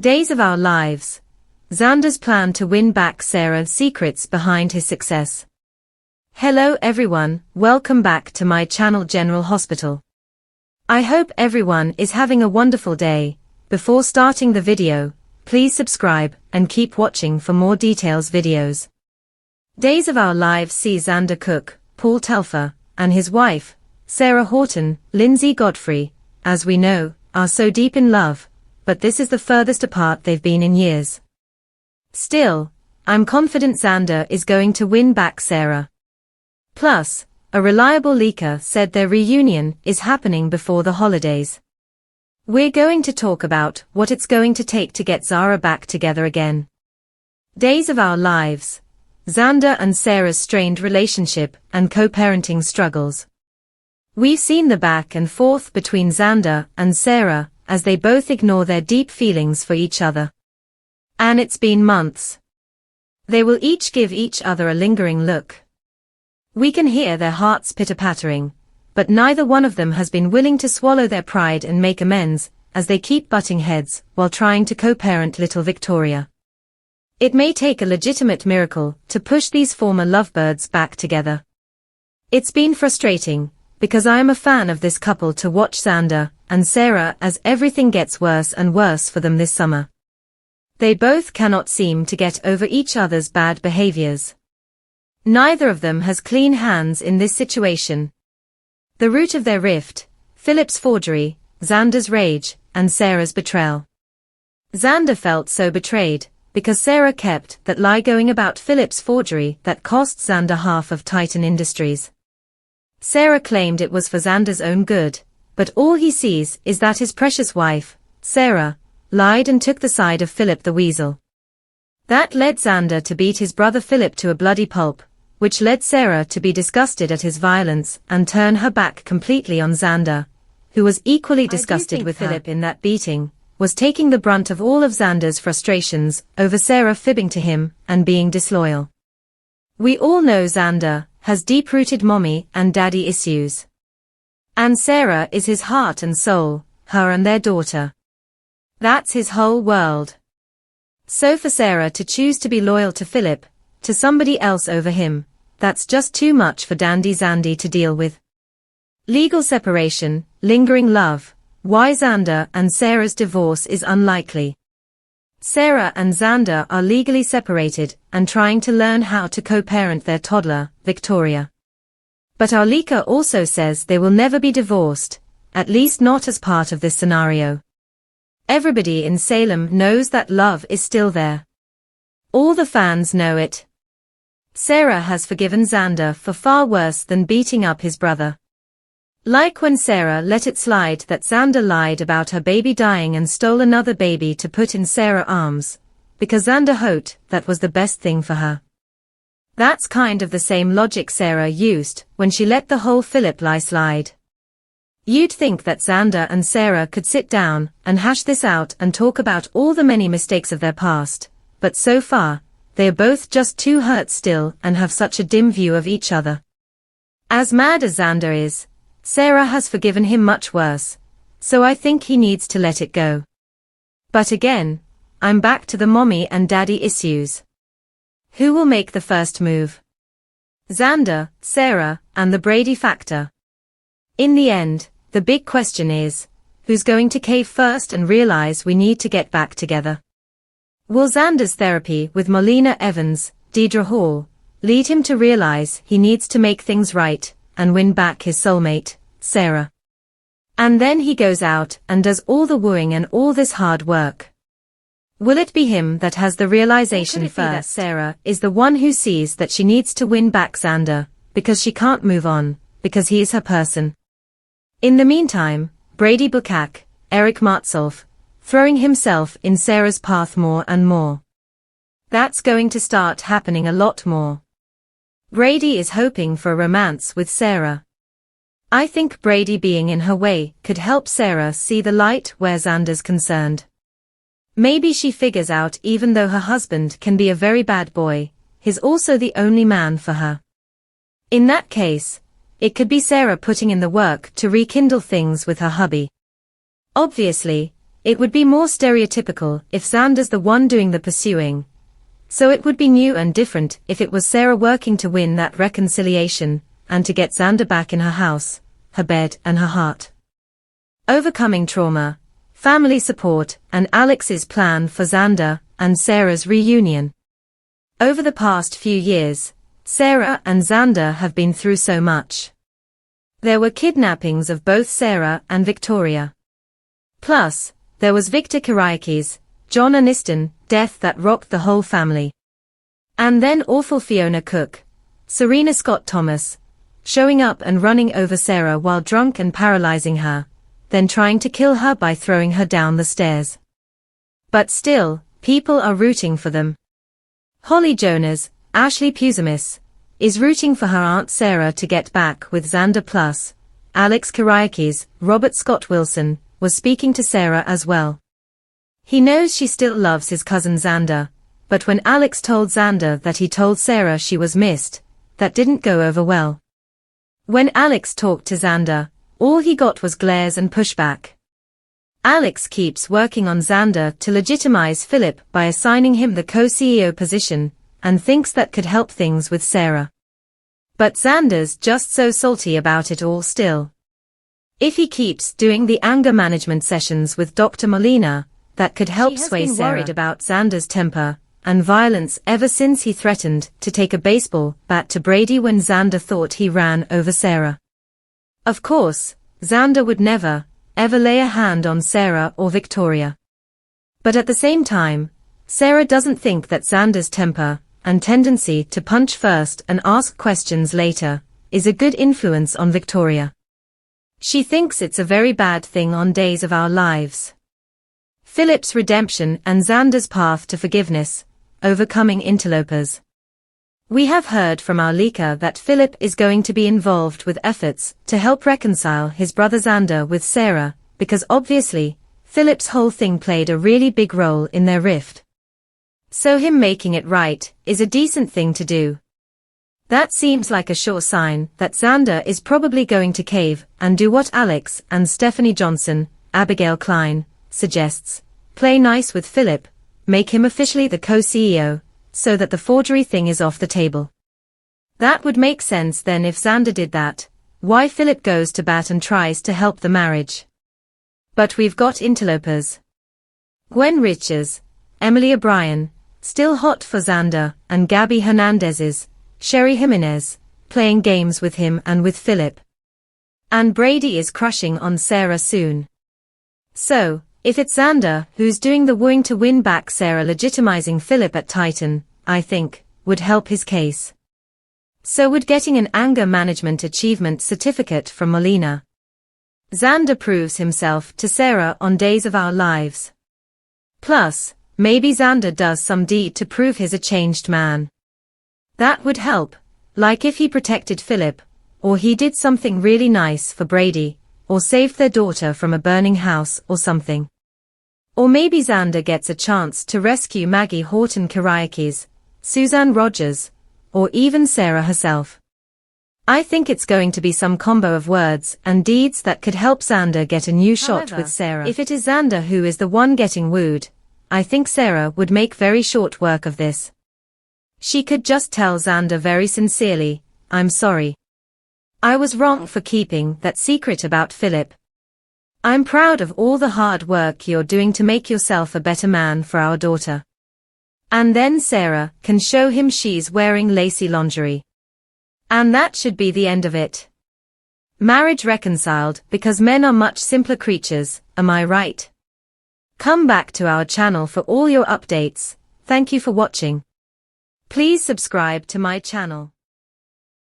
Days of Our Lives. Xander's plan to win back Sarah. Secrets behind his success. Hello everyone, welcome back to my channel General Hospital. I hope everyone is having a wonderful day. Before starting the video, please subscribe and keep watching for more details videos. Days of Our Lives see Xander Cook, Paul Telfer, and his wife, Sarah Horton, Lindsay Godfrey, as we know, are so deep in love, but this is the furthest apart they've been in years. Still, I'm confident Xander is going to win back Sarah. Plus, a reliable leaker said their reunion is happening before the holidays. We're going to talk about what it's going to take to get Zara back together again. Days of Our Lives. Xander and Sarah's strained relationship and co-parenting struggles. We've seen the back and forth between Xander and Sarah as they both ignore their deep feelings for each other. And it's been months. They will each give each other a lingering look. We can hear their hearts pitter-pattering, but neither one of them has been willing to swallow their pride and make amends, as they keep butting heads while trying to co-parent little Victoria. It may take a legitimate miracle to push these former lovebirds back together. It's been frustrating, because I am a fan of this couple to watch Xander and Sarah as everything gets worse and worse for them this summer. They both cannot seem to get over each other's bad behaviors. Neither of them has clean hands in this situation. The root of their rift, Philip's forgery, Xander's rage, and Sarah's betrayal. Xander felt so betrayed, because Sarah kept that lie going about Philip's forgery that cost Xander half of Titan Industries. Sarah claimed it was for Xander's own good, but all he sees is that his precious wife, Sarah, lied and took the side of Philip the Weasel. That led Xander to beat his brother Philip to a bloody pulp, which led Sarah to be disgusted at his violence and turn her back completely on Xander, who was equally disgusted with Philip in that beating, was taking the brunt of all of Xander's frustrations over Sarah fibbing to him and being disloyal. We all know Xander has deep-rooted mommy and daddy issues. And Sarah is his heart and soul, her and their daughter. That's his whole world. So for Sarah to choose to be loyal to Philip, to somebody else over him, that's just too much for Dandy Xandy to deal with. Legal separation, lingering love, why Xander and Sarah's divorce is unlikely. Sarah and Xander are legally separated and trying to learn how to co-parent their toddler, Victoria. But our leaker also says they will never be divorced, at least not as part of this scenario. Everybody in Salem knows that love is still there. All the fans know it. Sarah has forgiven Xander for far worse than beating up his brother. Like when Sarah let it slide that Xander lied about her baby dying and stole another baby to put in Sarah's arms, because Xander hoped that was the best thing for her. That's kind of the same logic Sarah used when she let the whole Philip lie slide. You'd think that Xander and Sarah could sit down and hash this out and talk about all the many mistakes of their past, but so far, they are both just too hurt still and have such a dim view of each other. As mad as Xander is, Sarah has forgiven him much worse, so I think he needs to let it go. But again, I'm back to the mommy and daddy issues. Who will make the first move? Xander, Sarah, and the Brady factor. In the end, the big question is, who's going to cave first and realize we need to get back together? Will Xander's therapy with Molina Evans, Deidre Hall, lead him to realize he needs to make things right and win back his soulmate, Sarah? And then he goes out and does all the wooing and all this hard work. Will it be him that has the realization first that Sarah is the one who sees that she needs to win back Xander, because she can't move on, because he is her person? In the meantime, Brady Bukak, Eric Martsolf, throwing himself in Sarah's path more and more. That's going to start happening a lot more. Brady is hoping for a romance with Sarah. I think Brady being in her way could help Sarah see the light where Xander's concerned. Maybe she figures out even though her husband can be a very bad boy, he's also the only man for her. In that case, it could be Sarah putting in the work to rekindle things with her hubby. Obviously, It would be more stereotypical if Xander's the one doing the pursuing. So it would be new and different if it was Sarah working to win that reconciliation, and to get Xander back in her house, her bed and her heart. Overcoming trauma, family support, and Alex's plan for Xander and Sarah's reunion. Over the past few years, Sarah and Xander have been through so much. There were kidnappings of both Sarah and Victoria. Plus, there was Victor Kiriakis, John Aniston, death that rocked the whole family. And then awful Fiona Cook, Serena Scott Thomas, showing up and running over Sarah while drunk and paralyzing her, then trying to kill her by throwing her down the stairs. But still, people are rooting for them. Holly Jonas, Ashley Pusimis, is rooting for her Aunt Sarah to get back with Xander. Plus, Alex Kiriakis, Robert Scott Wilson, was speaking to Sarah as well. He knows she still loves his cousin Xander, but when Alex told Xander that he told Sarah she was missed, that didn't go over well. When Alex talked to Xander, all he got was glares and pushback. Alex keeps working on Xander to legitimize Philip by assigning him the co-CEO position, and thinks that could help things with Sarah. But Xander's just so salty about it all still. If he keeps doing the anger management sessions with Dr. Molina, that could help sway Sarah. She has been worried about Xander's temper and violence ever since he threatened to take a baseball bat to Brady when Xander thought he ran over Sarah. Of course, Xander would never, ever lay a hand on Sarah or Victoria. But at the same time, Sarah doesn't think that Xander's temper and tendency to punch first and ask questions later is a good influence on Victoria. She thinks it's a very bad thing on Days of Our Lives. Philip's redemption and Xander's path to forgiveness, overcoming interlopers. We have heard from our leaker that Philip is going to be involved with efforts to help reconcile his brother Xander with Sarah, because obviously, Philip's whole thing played a really big role in their rift. So him making it right is a decent thing to do. That seems like a sure sign that Xander is probably going to cave and do what Alex and Stephanie Johnson, Abigail Klein, suggests, play nice with Philip, make him officially the co-CEO, so that the forgery thing is off the table. That would make sense then if Xander did that, why Philip goes to bat and tries to help the marriage. But we've got interlopers. Gwen Richards, Emily O'Brien, still hot for Xander, and Gabby Hernandez's, Sherry Jimenez, playing games with him and with Philip. And Brady is crushing on Sarah soon. So, if it's Xander who's doing the wooing to win back Sarah, legitimizing Philip at Titan, I think, would help his case. So would getting an anger management achievement certificate from Molina. Xander proves himself to Sarah on Days of Our Lives. Plus, maybe Xander does some deed to prove he's a changed man. That would help, like if he protected Philip, or he did something really nice for Brady, or saved their daughter from a burning house or something. Or maybe Xander gets a chance to rescue Maggie Horton Kiriakis, Suzanne Rogers, or even Sarah herself. I think it's going to be some combo of words and deeds that could help Xander get a new shot with Sarah. If it is Xander who is the one getting wooed, I think Sarah would make very short work of this. She could just tell Xander very sincerely, "I'm sorry. I was wrong for keeping that secret about Philip. I'm proud of all the hard work you're doing to make yourself a better man for our daughter." And then Sarah can show him she's wearing lacy lingerie. And that should be the end of it. Marriage reconciled because men are much simpler creatures, am I right? Come back to our channel for all your updates. Thank you for watching. Please subscribe to my channel.